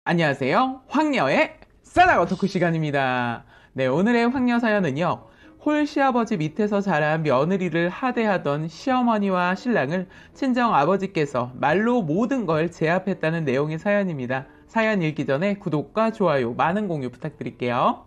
안녕하세요. 황녀의 싸다고 토크 시간입니다. 네, 오늘의 황녀 사연은요. 홀 시아버지 밑에서 자란 며느리를 하대하던 시어머니와 신랑을 친정 아버지께서 말로 모든 걸 제압했다는 내용의 사연입니다. 사연 읽기 전에 구독과 좋아요, 많은 공유 부탁드릴게요.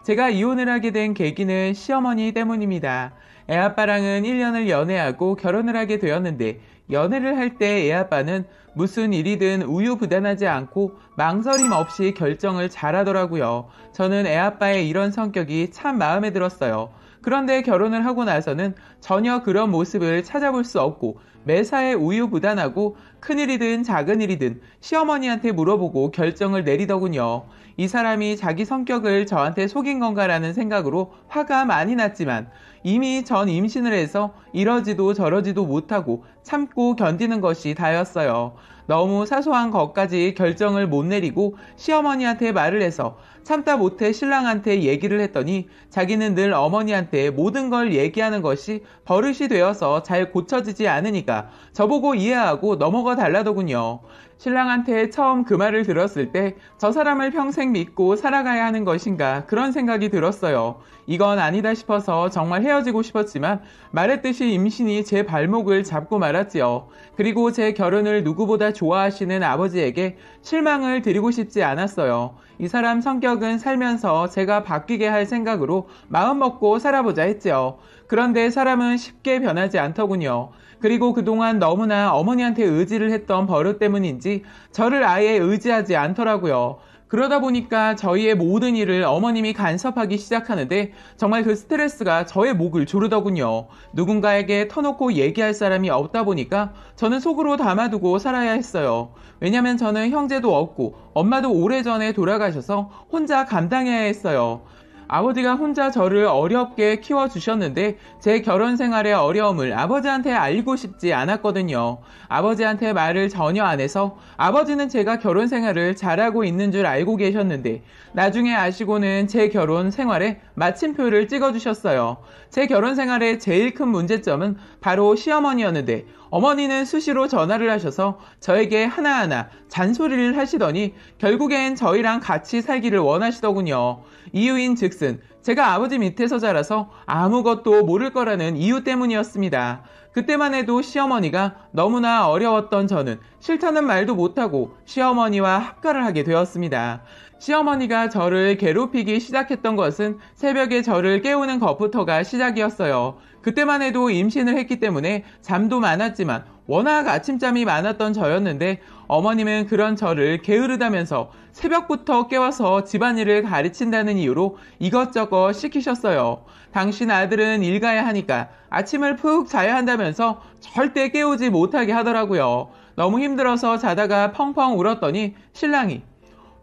제가 이혼을 하게 된 계기는 시어머니 때문입니다. 애아빠랑은 1년을 연애하고 결혼을 하게 되었는데 연애를 할 때 애아빠는 무슨 일이든 우유부단하지 않고 망설임 없이 결정을 잘하더라고요. 저는 애아빠의 이런 성격이 참 마음에 들었어요. 그런데 결혼을 하고 나서는 전혀 그런 모습을 찾아볼 수 없고 매사에 우유부단하고 큰일이든 작은 일이든 시어머니한테 물어보고 결정을 내리더군요. 이 사람이 자기 성격을 저한테 속인 건가라는 생각으로 화가 많이 났지만 이미 전 임신을 해서 이러지도 저러지도 못하고 참고 견디는 것이 다였어요. 너무 사소한 것까지 결정을 못 내리고 시어머니한테 말을 해서 참다 못해 신랑한테 얘기를 했더니 자기는 늘 어머니한테 모든 걸 얘기하는 것이 버릇이 되어서 잘 고쳐지지 않으니까 저보고 이해하고 넘어가 달라더군요. 신랑한테 처음 그 말을 들었을 때 저 사람을 평생 믿고 살아가야 하는 것인가 그런 생각이 들었어요. 이건 아니다 싶어서 정말 헤어지고 싶었지만 말했듯이 임신이 제 발목을 잡고 말았지요. 그리고 제 결혼을 누구보다 좋아하시는 아버지에게 실망을 드리고 싶지 않았어요. 이 사람 성격은 살면서 제가 바뀌게 할 생각으로 마음먹고 살아보자 했죠. 그런데 사람은 쉽게 변하지 않더군요. 그리고 그동안 너무나 어머니한테 의지를 했던 버릇 때문인지 저를 아예 의지하지 않더라고요. 그러다 보니까 저희의 모든 일을 어머님이 간섭하기 시작하는데 정말 그 스트레스가 저의 목을 조르더군요. 누군가에게 터놓고 얘기할 사람이 없다 보니까 저는 속으로 담아두고 살아야 했어요. 왜냐면 저는 형제도 없고 엄마도 오래전에 돌아가셔서 혼자 감당해야 했어요. 아버지가 혼자 저를 어렵게 키워주셨는데 제 결혼 생활의 어려움을 아버지한테 알리고 싶지 않았거든요. 아버지한테 말을 전혀 안 해서 아버지는 제가 결혼 생활을 잘하고 있는 줄 알고 계셨는데 나중에 아시고는 제 결혼 생활에 마침표를 찍어주셨어요. 제 결혼 생활의 제일 큰 문제점은 바로 시어머니였는데 어머니는 수시로 전화를 하셔서 저에게 하나하나 잔소리를 하시더니 결국엔 저희랑 같이 살기를 원하시더군요. 이유인 즉슨 제가 아버지 밑에서 자라서 아무것도 모를 거라는 이유 때문이었습니다. 그때만 해도 시어머니가 너무나 어려웠던 저는 싫다는 말도 못하고 시어머니와 합가를 하게 되었습니다. 시어머니가 저를 괴롭히기 시작했던 것은 새벽에 저를 깨우는 것부터가 시작이었어요. 그때만 해도 임신을 했기 때문에 잠도 많았지만 워낙 아침잠이 많았던 저였는데 어머님은 그런 저를 게으르다면서 새벽부터 깨워서 집안일을 가르친다는 이유로 이것저것 시키셨어요. 당신 아들은 일 가야 하니까 아침을 푹 자야 한다면서 절대 깨우지 못하게 하더라고요. 너무 힘들어서 자다가 펑펑 울었더니 신랑이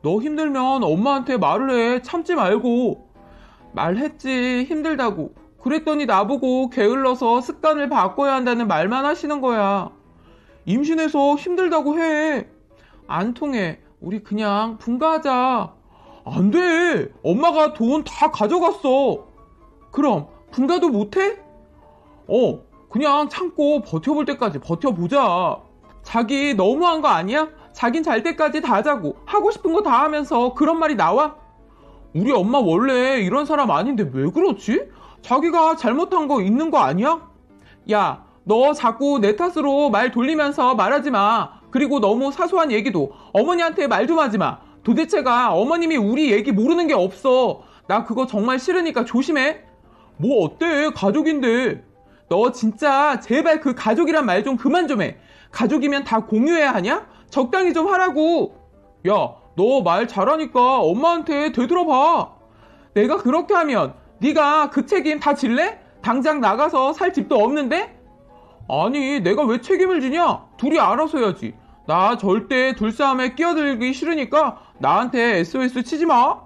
너 힘들면 엄마한테 말을 해. 참지 말고. 말했지. 힘들다고. 그랬더니 나보고 게을러서 습관을 바꿔야 한다는 말만 하시는 거야. 임신해서 힘들다고 해. 안 통해. 우리 그냥 분가하자. 안 돼. 엄마가 돈 다 가져갔어. 그럼 분가도 못해? 그냥 참고 버텨볼 때까지 버텨보자. 자기 너무한 거 아니야? 자긴 잘 때까지 다 자고 하고 싶은 거 다 하면서 그런 말이 나와? 우리 엄마 원래 이런 사람 아닌데 왜 그렇지? 자기가 잘못한 거 있는 거 아니야? 야, 너 자꾸 내 탓으로 말 돌리면서 말하지 마. 그리고 너무 사소한 얘기도 어머니한테 말 좀 하지 마. 도대체가 어머님이 우리 얘기 모르는 게 없어. 나 그거 정말 싫으니까 조심해. 뭐 어때? 가족인데. 너 진짜 제발 그 가족이란 말 좀 그만 좀 해. 가족이면 다 공유해야 하냐? 적당히 좀 하라고. 야, 너 말 잘하니까 엄마한테 되돌아봐. 내가 그렇게 하면 네가 그 책임 다 질래? 당장 나가서 살 집도 없는데? 아니, 내가 왜 책임을 지냐? 둘이 알아서 해야지. 나 절대 둘싸움에 끼어들기 싫으니까 나한테 SOS 치지 마.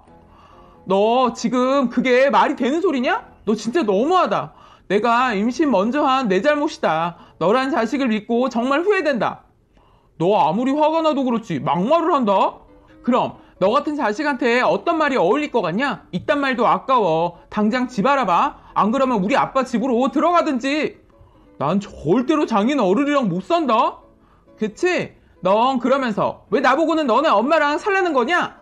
너 지금 그게 말이 되는 소리냐? 너 진짜 너무하다. 내가 임신 먼저 한 내 잘못이다. 너란 자식을 믿고 정말 후회된다. 너 아무리 화가 나도 그렇지 막말을 한다? 그럼 너 같은 자식한테 어떤 말이 어울릴 것 같냐? 이딴 말도 아까워. 당장 집 알아봐. 안 그러면 우리 아빠 집으로 들어가든지. 난 절대로 장인 어른이랑 못 산다. 그치? 넌 그러면서 왜 나보고는 너네 엄마랑 살라는 거냐?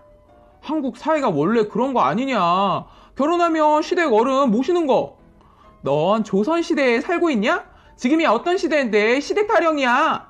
한국 사회가 원래 그런 거 아니냐? 결혼하면 시댁 어른 모시는 거. 넌 조선시대에 살고 있냐? 지금이 어떤 시대인데 시댁 타령이야.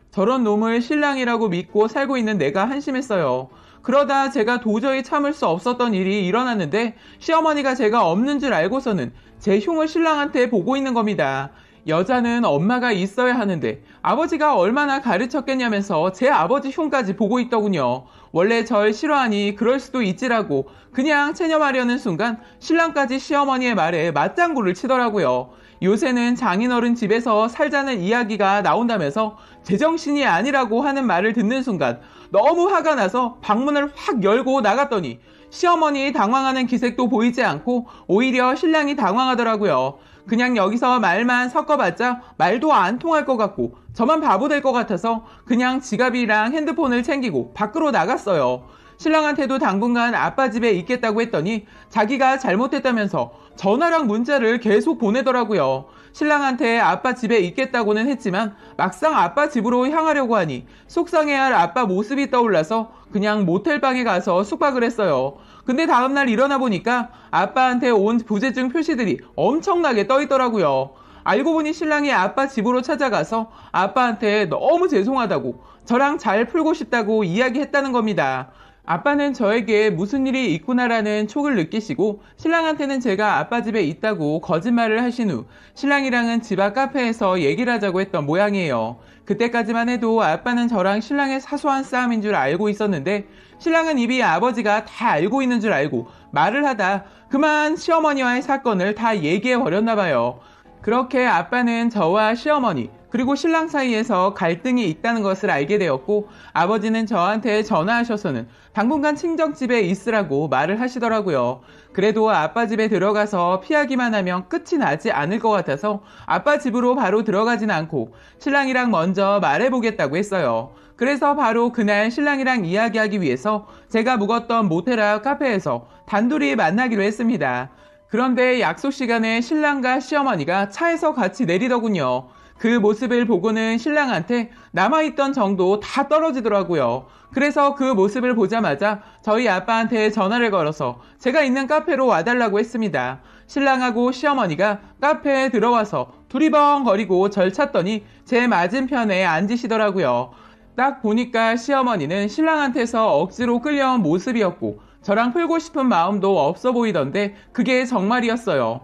저런 놈을 신랑이라고 믿고 살고 있는 내가 한심했어요. 그러다 제가 도저히 참을 수 없었던 일이 일어났는데 시어머니가 제가 없는 줄 알고서는 제 흉을 신랑한테 보고 있는 겁니다. 여자는 엄마가 있어야 하는데 아버지가 얼마나 가르쳤겠냐면서 제 아버지 흉까지 보고 있더군요. 원래 절 싫어하니 그럴 수도 있지라고 그냥 체념하려는 순간 신랑까지 시어머니의 말에 맞장구를 치더라고요. 요새는 장인어른 집에서 살자는 이야기가 나온다면서 제정신이 아니라고 하는 말을 듣는 순간 너무 화가 나서 방문을 확 열고 나갔더니 시어머니 당황하는 기색도 보이지 않고 오히려 신랑이 당황하더라고요. 그냥 여기서 말만 섞어봤자 말도 안 통할 것 같고 저만 바보 될 것 같아서 그냥 지갑이랑 핸드폰을 챙기고 밖으로 나갔어요. 신랑한테도 당분간 아빠 집에 있겠다고 했더니 자기가 잘못했다면서 전화랑 문자를 계속 보내더라고요. 신랑한테 아빠 집에 있겠다고는 했지만 막상 아빠 집으로 향하려고 하니 속상해할 아빠 모습이 떠올라서 그냥 모텔방에 가서 숙박을 했어요. 근데 다음날 일어나 보니까 아빠한테 온 부재중 표시들이 엄청나게 떠 있더라고요. 알고 보니 신랑이 아빠 집으로 찾아가서 아빠한테 너무 죄송하다고 저랑 잘 풀고 싶다고 이야기했다는 겁니다. 아빠는 저에게 무슨 일이 있구나라는 촉을 느끼시고 신랑한테는 제가 아빠 집에 있다고 거짓말을 하신 후 신랑이랑은 집 앞 카페에서 얘기를 하자고 했던 모양이에요. 그때까지만 해도 아빠는 저랑 신랑의 사소한 싸움인 줄 알고 있었는데 신랑은 이미 아버지가 다 알고 있는 줄 알고 말을 하다 그만 시어머니와의 사건을 다 얘기해 버렸나 봐요. 그렇게 아빠는 저와 시어머니 그리고 신랑 사이에서 갈등이 있다는 것을 알게 되었고 아버지는 저한테 전화하셔서는 당분간 친정집에 있으라고 말을 하시더라고요. 그래도 아빠 집에 들어가서 피하기만 하면 끝이 나지 않을 것 같아서 아빠 집으로 바로 들어가진 않고 신랑이랑 먼저 말해보겠다고 했어요. 그래서 바로 그날 신랑이랑 이야기하기 위해서 제가 묵었던 모텔 앞 카페에서 단둘이 만나기로 했습니다. 그런데 약속 시간에 신랑과 시어머니가 차에서 같이 내리더군요. 그 모습을 보고는 신랑한테 남아있던 정도 다 떨어지더라고요. 그래서 그 모습을 보자마자 저희 아빠한테 전화를 걸어서 제가 있는 카페로 와달라고 했습니다. 신랑하고 시어머니가 카페에 들어와서 두리번거리고 절 찾더니 제 맞은편에 앉으시더라고요. 딱 보니까 시어머니는 신랑한테서 억지로 끌려온 모습이었고 저랑 풀고 싶은 마음도 없어 보이던데 그게 정말이었어요.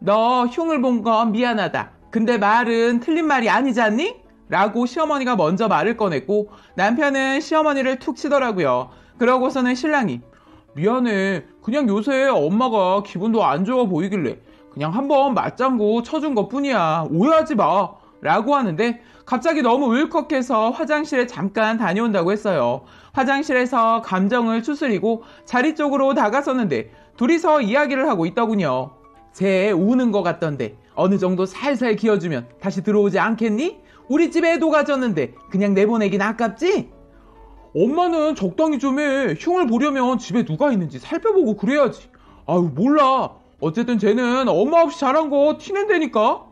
너 흉을 본 건 미안하다. 근데 말은 틀린 말이 아니지 않니? 라고 시어머니가 먼저 말을 꺼냈고 남편은 시어머니를 툭 치더라고요. 그러고서는 신랑이 미안해. 그냥 요새 엄마가 기분도 안 좋아 보이길래 그냥 한번 맞장구 쳐준 것 뿐이야. 오해하지 마. 라고 하는데 갑자기 너무 울컥해서 화장실에 잠깐 다녀온다고 했어요. 화장실에서 감정을 추스리고 자리 쪽으로 다가섰는데 둘이서 이야기를 하고 있더군요. 쟤 우는 것 같던데 어느 정도 살살 기어주면 다시 들어오지 않겠니? 우리 집에 애도 가졌는데 그냥 내보내긴 아깝지? 엄마는 적당히 좀 해. 흉을 보려면 집에 누가 있는지 살펴보고 그래야지. 아유 몰라. 어쨌든 쟤는 엄마 없이 자란 거 티낸다니까.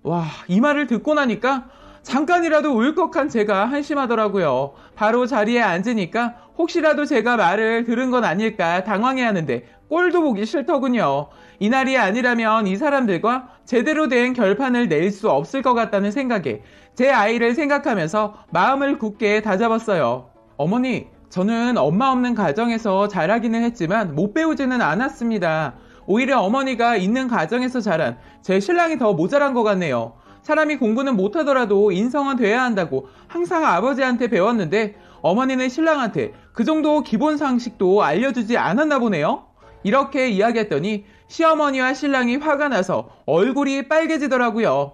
와, 이 말을 듣고 나니까 잠깐이라도 울컥한 제가 한심하더라고요. 바로 자리에 앉으니까 혹시라도 제가 말을 들은 건 아닐까 당황해하는데 꼴도 보기 싫더군요. 이날이 아니라면 이 사람들과 제대로 된 결판을 낼 수 없을 것 같다는 생각에 제 아이를 생각하면서 마음을 굳게 다잡았어요. 어머니, 저는 엄마 없는 가정에서 자라기는 했지만 못 배우지는 않았습니다. 오히려 어머니가 있는 가정에서 자란 제 신랑이 더 모자란 것 같네요. 사람이 공부는 못하더라도 인성은 돼야 한다고 항상 아버지한테 배웠는데 어머니는 신랑한테 그 정도 기본 상식도 알려주지 않았나 보네요. 이렇게 이야기했더니 시어머니와 신랑이 화가 나서 얼굴이 빨개지더라고요.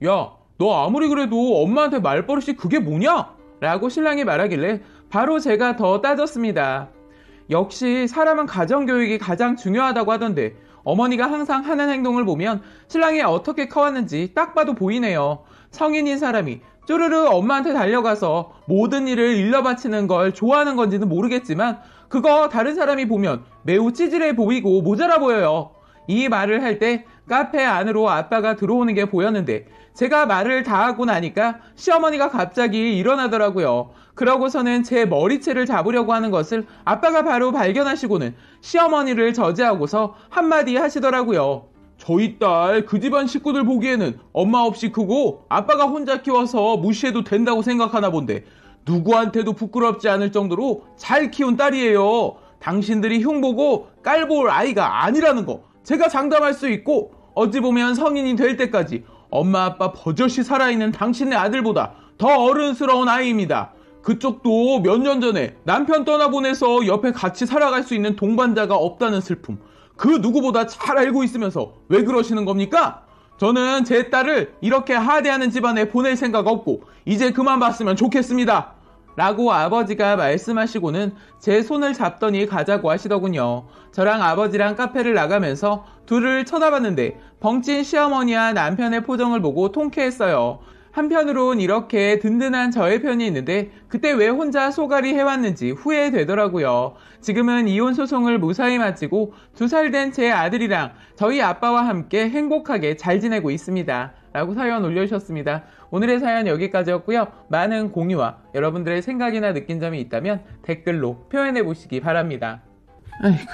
야, 너 아무리 그래도 엄마한테 말버릇이 그게 뭐냐? 라고 신랑이 말하길래 바로 제가 더 따졌습니다. 역시 사람은 가정교육이 가장 중요하다고 하던데 어머니가 항상 하는 행동을 보면 신랑이 어떻게 커왔는지 딱 봐도 보이네요. 성인인 사람이 쪼르르 엄마한테 달려가서 모든 일을 일러바치는 걸 좋아하는 건지는 모르겠지만 그거 다른 사람이 보면 매우 찌질해 보이고 모자라 보여요. 이 말을 할 때 카페 안으로 아빠가 들어오는 게 보였는데 제가 말을 다 하고 나니까 시어머니가 갑자기 일어나더라고요. 그러고서는 제 머리채를 잡으려고 하는 것을 아빠가 바로 발견하시고는 시어머니를 저지하고서 한마디 하시더라고요. 저희 딸 그 집안 식구들 보기에는 엄마 없이 크고 아빠가 혼자 키워서 무시해도 된다고 생각하나 본데 누구한테도 부끄럽지 않을 정도로 잘 키운 딸이에요. 당신들이 흉보고 깔볼 아이가 아니라는 거 제가 장담할 수 있고 어찌 보면 성인이 될 때까지 엄마 아빠 버젓이 살아있는 당신네 아들보다 더 어른스러운 아이입니다. 그쪽도 몇 년 전에 남편 떠나보내서 옆에 같이 살아갈 수 있는 동반자가 없다는 슬픔 그 누구보다 잘 알고 있으면서 왜 그러시는 겁니까? 저는 제 딸을 이렇게 하대하는 집안에 보낼 생각 없고 이제 그만 봤으면 좋겠습니다. 라고 아버지가 말씀하시고는 제 손을 잡더니 가자고 하시더군요. 저랑 아버지랑 카페를 나가면서 둘을 쳐다봤는데 벙찐 시어머니와 남편의 표정을 보고 통쾌했어요. 한편으론 이렇게 든든한 저의 편이 있는데 그때 왜 혼자 소갈이 해왔는지 후회되더라고요. 지금은 이혼 소송을 무사히 마치고 2살 된 제 아들이랑 저희 아빠와 함께 행복하게 잘 지내고 있습니다. 라고 사연 올려주셨습니다. 오늘의 사연 여기까지였고요. 많은 공유와 여러분들의 생각이나 느낀 점이 있다면 댓글로 표현해 보시기 바랍니다. 아이고.